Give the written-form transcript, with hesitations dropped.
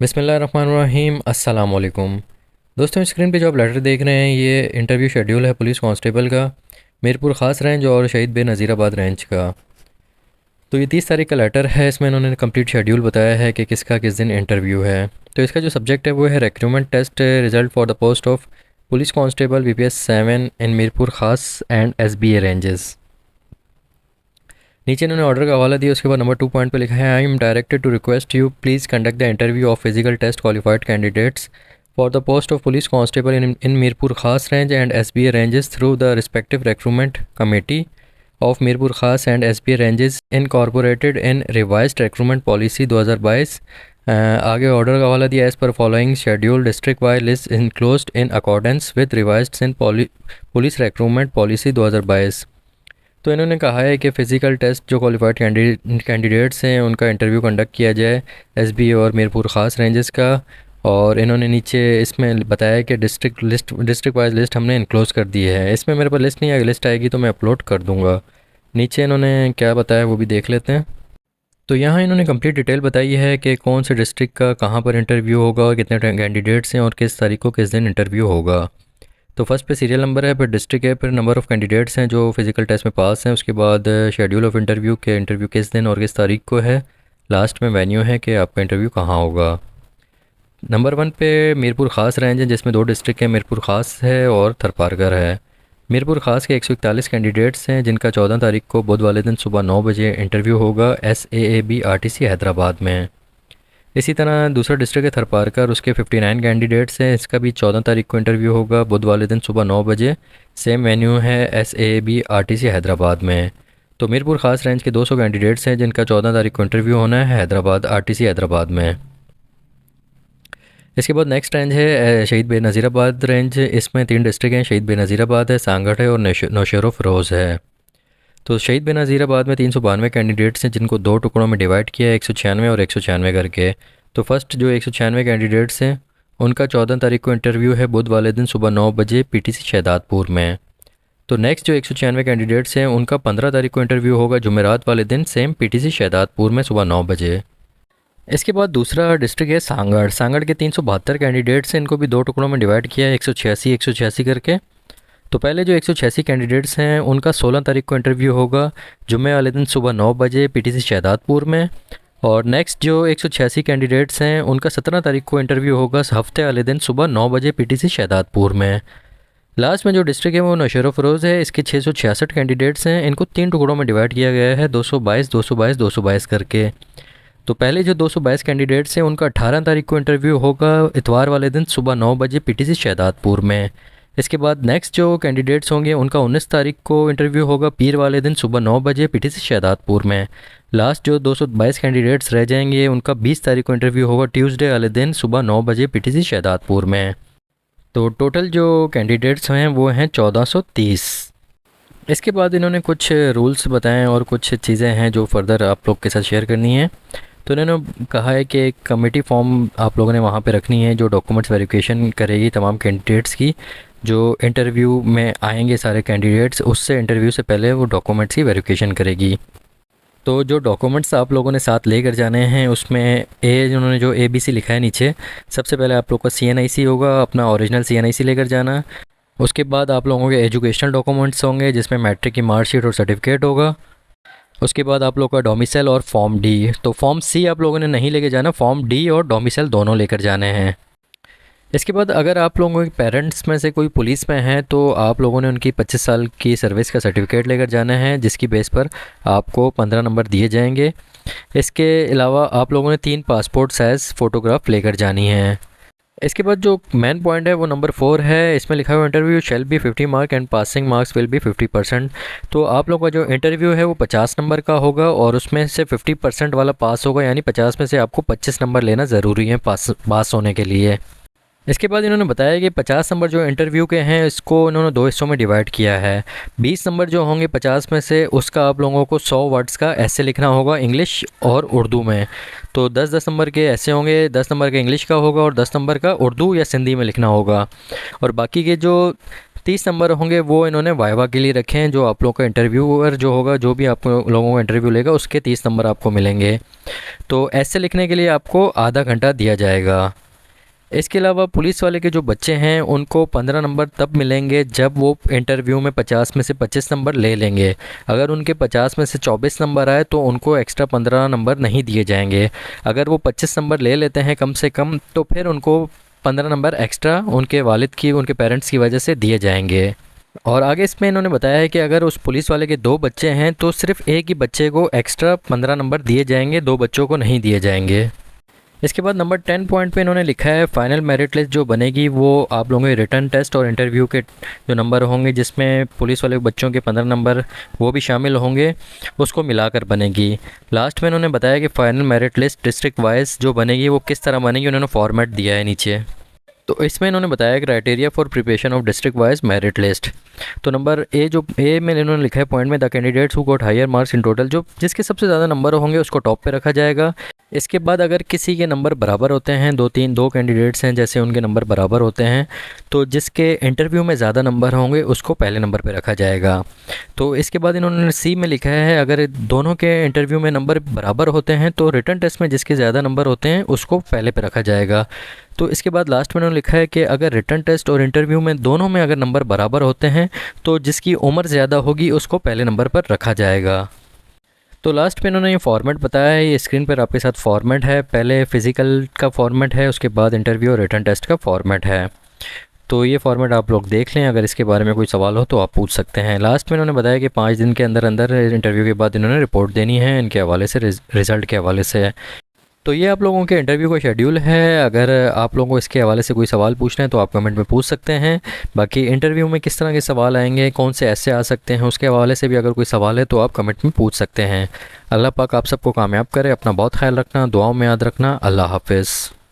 बिस्मिल्लाहिर्रहमानिर्रहीम। अस्सलाम वालेकुम। दोस्तों, स्क्रीन पे जो आप लेटर देख रहे हैं ये इंटरव्यू शेड्यूल है पुलिस कांस्टेबल का, मीरपुर ख़ास रेंज और शहीद बे नज़ीराबाद रेंज का। तो ये 30 तारीख का लेटर है। इसमें इन्होंने कंप्लीट शेड्यूल बताया है कि किसका किस दिन इंटरव्यू है। तो इसका जो सब्जेक्ट है वो है recruitment test result for the post of police constable BPS 7 in Mirpur Khas and SBA ranges. नीचे इन्होंने ऑर्डर का हवाला दिया। उसके बाद नंबर 2 पॉइंट पे लिखा है, I am directed to request you please conduct the interview of physical test qualified candidates for the post of police constable in Mirpur Khas range and SBA ranges through the respective recruitment committee of Mirpur Khas and SBA ranges incorporated in revised recruitment policy 2022। आगे order का हवाला दिया, as per following schedule district wise list enclosed in accordance with revised in police recruitment policy 2022। तो इन्होंने कहा है कि physical test जो क्वालिफाइड कैंडिडेट्स हैं उनका इंटरव्यू कंडक्ट किया जाए SBA और मीरपुर ख़ास रेंजेस का। और इन्होंने नीचे इसमें बताया कि डिस्ट्रिक्ट वाइज लिस्ट हमने इनक्लोज कर दी है। इसमें मेरे पास लिस्ट नहीं आएगी, लिस्ट आएगी तो मैं अपलोड कर दूँगा। नीचे इन्होंने क्या बताया वो भी देख लेते हैं। तो यहाँ इन्होंने कंप्लीट डिटेल बताई है कि कौन से डिस्ट्रिक्ट का कहाँ पर इंटरव्यू होगा और कितने कैंडिडेट्स हैं और किस तारीख को किस दिन इंटरव्यू होगा। तो फर्स्ट पे सीरियल नंबर है, फिर डिस्ट्रिक्ट है, फिर नंबर ऑफ़ कैंडिडेट्स हैं जो फिज़िकल टेस्ट में पास हैं। उसके बाद शेड्यूल ऑफ़ इंटरव्यू के इंटरव्यू किस दिन और किस तारीख को है। लास्ट में वेन्यू है कि आपका इंटरव्यू कहाँ होगा। नंबर 1 पे मीरपुर ख़ास रेंज है जिसमें 2 डिस्ट्रिक्ट है, मीरपुर ख़ास है और थरपारकर है। मीरपुर ख़ास के 141 कैंडिडेट्स हैं जिनका 14 तारीख को बुध वाले दिन सुबह 9 बजे इंटरव्यू होगा SAAB RTC हैदराबाद में। इसी तरह दूसरा डिस्ट्रिक्ट है थरपारकर, उसके 59 कैंडिडेट्स हैं। इसका भी 14 तारीख को इंटरव्यू होगा बुध वाले दिन सुबह 9 बजे। सेम वेन्यू है SAAB RTC हैदराबाद में। तो मीरपुर ख़ास रेंज के 200 कैंडिडेट्स हैं जिनका 14 तारीख को इंटरव्यू होना है हैदराबाद RTC हैदराबाद में। इसके बाद नेक्स्ट रेंज है शहीद बे नज़ीराबाद रेंज। इसमें 3 डिस्ट्रिक्ट हैं, शहीद बे नज़ीराबाद है, सांगठ है और नौशेरो फ़रोज़ है। तो शहीद बे नज़ीराबाद में 392 कैंडिडेट्स हैं जिनको 2 टुकड़ों में डिवाइड किया है, 196 और 196 करके। तो फर्स्ट जो 196 कैंडिडेट्स हैं उनका 14 तारीख को इंटरव्यू है बुध वाले दिन सुबह 9 बजे PTC शहदादपुर में। तो नेक्स्ट जो 196 कैंडिडेट्स हैं उनका 15 तारीख को इंटरव्यू होगा जुमेरात वाले दिन सेम PTC शहदादपुर में सुबह 9 बजे। इसके बाद दूसरा डिस्ट्रिक्ट है सांगड़। सांगड़ के 372 कैंडिडेट्स हैं, इनको भी 2 टुकड़ों में डिवाइड किया है, 186 करके। तो पहले जो 186 कैंडिडेट्स हैं उनका 16 तारीख को इंटरव्यू होगा जुमे वाले दिन सुबह 9 बजे PTC शहदादपुर में। और नेक्स्ट जो 186 कैंडिडेट्स हैं उनका 17 तारीख को इंटरव्यू होगा हफ्ते वाले दिन सुबह 9 बजे PTC शहदादपुर में। लास्ट में जो डिस्ट्रिक्ट है वो नौशेरो फ़रोज़ है। इसके 666 कैंडिडेट्स हैं, इनको 3 टुकड़ों में डिवाइड किया गया है, 222 222 222 करके। तो पहले जो 222 कैंडिडेट्स हैं उनका 18 तारीख को इंटरव्यू होगा इतवार वाले दिन सुबह 9 बजे PTC शहदादपुर में। इसके बाद नेक्स्ट जो कैंडिडेट्स होंगे उनका 19 तारीख को इंटरव्यू होगा पीर वाले दिन सुबह 9 बजे PTC शहदादपुर में। लास्ट जो 222 कैंडिडेट्स रह जाएंगे उनका 20 तारीख को इंटरव्यू होगा ट्यूसडे वाले दिन सुबह 9 बजे PTC शहदादपुर में। तो टोटल जो कैंडिडेट्स हैं वो हैं 1430। इसके बाद इन्होंने कुछ रूल्स बताएं और कुछ चीज़ें हैं जो फर्दर आप लोग के साथ शेयर करनी है। तो इन्होंने कहा है कि एक कमेटी फॉर्म आप लोगों ने वहाँ पे रखनी है जो डॉक्यूमेंट्स वेरिफिकेशन करेगी तमाम कैंडिडेट्स की। जो इंटरव्यू में आएंगे सारे कैंडिडेट्स, उससे इंटरव्यू से पहले वो डॉक्यूमेंट्स की वेरिफिकेशन करेगी। तो जो डॉक्यूमेंट्स आप लोगों ने साथ लेकर जाने हैं उसमें उन्होंने जो ABC लिखा है नीचे, सबसे पहले आप लोग का CNIC होगा, अपना ओरिजिनल CNIC लेकर जाना। उसके बाद आप लोगों के एजुकेशनल डॉक्यूमेंट्स होंगे जिसमें मैट्रिक की मार्कशीट और सर्टिफिकेट होगा। उसके बाद आप लोग का डोमिसाइल और फॉर्म D। तो फॉर्म C आप लोगों ने नहीं लेके जाना, फॉर्म D और डोमिसाइल दोनों लेकर जाने हैं। इसके बाद अगर आप लोगों के पेरेंट्स में से कोई पुलिस में है तो आप लोगों ने उनकी 25 साल की सर्विस का सर्टिफिकेट लेकर जाना है जिसकी बेस पर आपको 15 नंबर दिए जाएंगे। इसके अलावा आप लोगों ने 3 पासपोर्ट साइज़ फ़ोटोग्राफ लेकर जानी है। इसके बाद जो मेन पॉइंट है वो नंबर 4 है। इसमें लिखा हुआ interview shall be 50 mark and passing marks will be 50%। तो आप लोगों का जो इंटरव्यू है वो 50 नंबर का होगा और उसमें से 50% वाला पास होगा, यानी 50 में से आपको 25 नंबर लेना ज़रूरी है पास होने के लिए। इसके बाद इन्होंने बताया कि 50 नंबर जो इंटरव्यू के हैं इसको इन्होंने 2 हिस्सों में डिवाइड किया है। 20 नंबर जो होंगे 50 में से उसका आप लोगों को 100 वर्ड्स का ऐसे लिखना होगा इंग्लिश और उर्दू में। तो 10-10 नंबर के ऐसे होंगे, 10 नंबर का इंग्लिश का होगा और 10 नंबर का उर्दू या सिंधी में लिखना होगा। और बाकी के जो 30 नंबर होंगे वो इन्होंने वाइवा के लिए रखे हैं, जो आप लोगों का इंटरव्यूअर जो होगा, जो भी आप लोगों को इंटरव्यू लेगा, उसके 30 नंबर आपको मिलेंगे। तो ऐसे लिखने के लिए आपको आधा घंटा दिया जाएगा। इसके अलावा पुलिस वाले के जो बच्चे हैं उनको 15 नंबर तब मिलेंगे जब वो इंटरव्यू में 50 में से 25 नंबर ले लेंगे। अगर उनके 50 में से 24 नंबर आए तो उनको एक्स्ट्रा 15 नंबर नहीं दिए जाएंगे। अगर वो 25 नंबर ले लेते हैं कम से कम, तो फिर उनको 15 नंबर एक्स्ट्रा उनके वालिद की, उनके पेरेंट्स की वजह से दिए जाएंगे। और आगे इसमें इन्होंने बताया है कि अगर उस पुलिस वाले के 2 बच्चे हैं तो सिर्फ एक ही बच्चे को एक्स्ट्रा 15 नंबर दिए जाएंगे, 2 बच्चों को नहीं दिए जाएंगे। इसके बाद नंबर 10 पॉइंट पे इन्होंने लिखा है फाइनल मेरिट लिस्ट जो बनेगी वो आप लोगों के रिटर्न टेस्ट और इंटरव्यू के जो नंबर होंगे, जिसमें पुलिस वाले बच्चों के 15 नंबर वो भी शामिल होंगे, उसको मिलाकर बनेगी। लास्ट में इन्होंने बताया कि final merit list district wise जो बनेगी वो किस तरह बनेगी, उन्होंने फॉर्मेट दिया है नीचे। तो इसमें इन्होंने बताया criteria for preparation of district wise merit list. तो नंबर ए में इन्होंने लिखा है पॉइंट में the candidates who got higher marks in total, जो जिसके सबसे ज़्यादा नंबर होंगे उसको टॉप पे रखा जाएगा। इसके बाद अगर किसी के नंबर बराबर होते हैं, दो कैंडिडेट्स हैं जैसे, उनके नंबर बराबर होते हैं, तो जिसके इंटरव्यू में ज़्यादा नंबर होंगे उसको पहले नंबर पे रखा जाएगा। तो इसके बाद इन्होंने सी में लिखा है अगर दोनों के इंटरव्यू में नंबर बराबर होते हैं तो रिटर्न टेस्ट में जिसके ज़्यादा नंबर होते हैं उसको पहले पे रखा जाएगा। तो इसके बाद लास्ट में इन्होंने लिखा है कि अगर रिटर्न टेस्ट और इंटरव्यू में दोनों में अगर नंबर बराबर होते हैं तो जिसकी उम्र ज़्यादा होगी उसको पहले नंबर पर रखा जाएगा। तो लास्ट पे इन्होंने ये फॉर्मेट बताया है, ये स्क्रीन पर आपके साथ फॉर्मेट है। पहले फ़िज़िकल का फॉर्मेट है, उसके बाद इंटरव्यू और रिटर्न टेस्ट का फॉर्मेट है। तो ये फॉर्मेट आप लोग देख लें, अगर इसके बारे में कोई सवाल हो तो आप पूछ सकते हैं। लास्ट में इन्होंने बताया कि 5 दिन के अंदर अंदर इंटरव्यू के बाद इन्होंने रिपोर्ट देनी है इनके हवाले से, रिज़ल्ट के हवाले से। तो ये आप लोगों के इंटरव्यू का शेड्यूल है। अगर आप लोगों को इसके हवाले से कोई सवाल पूछना है तो आप कमेंट में पूछ सकते हैं। बाकी इंटरव्यू में किस तरह के सवाल आएंगे, कौन से ऐसे आ सकते हैं, उसके हवाले से भी अगर कोई सवाल है तो आप कमेंट में पूछ सकते हैं। अल्लाह पाक आप सबको कामयाब करे। अपना बहुत ख्याल रखना, दुआओं में याद रखना। अल्लाह हाफ़िज़।